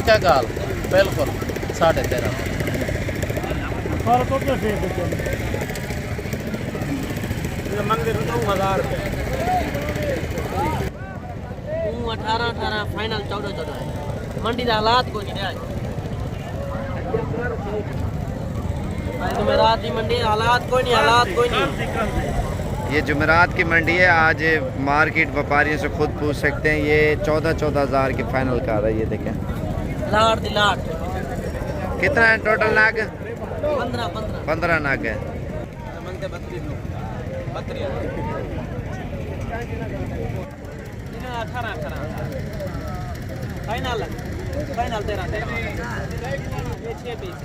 क्या गाल बिल्कुल 13.5 मंदिर 9,000 18 फाइनल 14 मंडी का हालात को नहीं जुमेरात की मंडी हालात कोई नहीं। ये जुमेरात की मंडी है। आज मार्केट व्यापारियों से खुद पूछ सकते हैं। ये 14,000 की फाइनल का रहा है। ये देखें लाट कितना है टोटल नाग? 15 नाग है। फाइनल 13 ये 6 पीस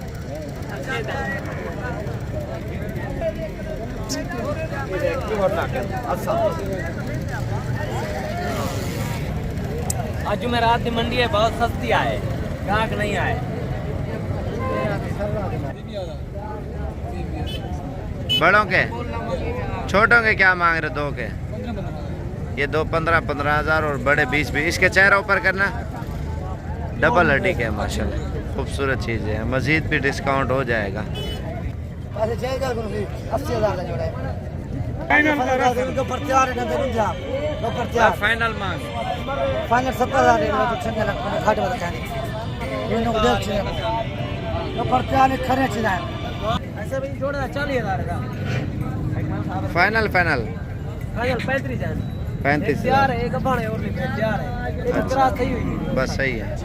आज जुमेरात की मंडी है, बहुत सस्ती आए, ग्राहक नहीं आए। बड़ों के छोटों के क्या मांग रहे? 2 के ये 2 15,000 और बड़े 20। इसके चेहरा ऊपर करना डबल हड्डी के माशाल्लाह खूबसूरत चीज़ है। मजीद भी डिस्काउंट हो जाएगा। फाइनल मांग फाइनल 70,000 ऐसे भी जोड़ा 40,000 का फाइनल 35 यार है। एक बाण है और नहीं तैयार है। एक क्रास सही हुई बस सही है।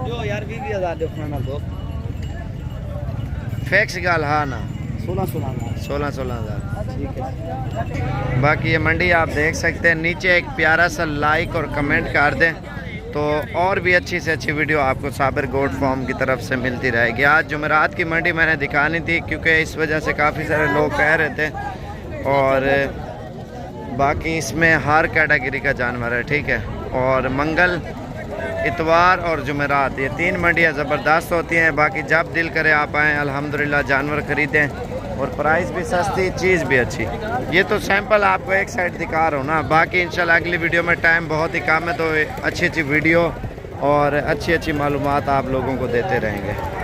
जो यार 20,000 दो फाइनल दो फैक्स गाल हाँ ना 16,000 ठीक है। बाकी ये मंडी आप देख सकते हैं। नीचे एक प्यारा सा लाइक और कमेंट कर दें तो और भी अच्छी से अच्छी वीडियो आपको साबिर गोट फार्म की तरफ से मिलती रहेगी। आज जुमेरात की मंडी मैंने दिखानी थी क्योंकि इस वजह से काफ़ी सारे लोग कह रहे थे। और बाकी इसमें हर कैटेगरी का जानवर है, ठीक है। और मंगल, इतवार और जुमेरात ये 3 मंडियाँ ज़बरदस्त होती हैं। बाकी जब दिल करे आप आएँ, अल्हम्दुलिल्लाह जानवर ख़रीदें और प्राइस भी सस्ती, चीज़ भी अच्छी। ये तो सैंपल आपको एक साइड दिखा रहा हूँ ना। बाकी इंशाल्लाह अगली वीडियो में टाइम बहुत ही कम है तो अच्छी वीडियो और अच्छी मालूमात आप लोगों को देते रहेंगे।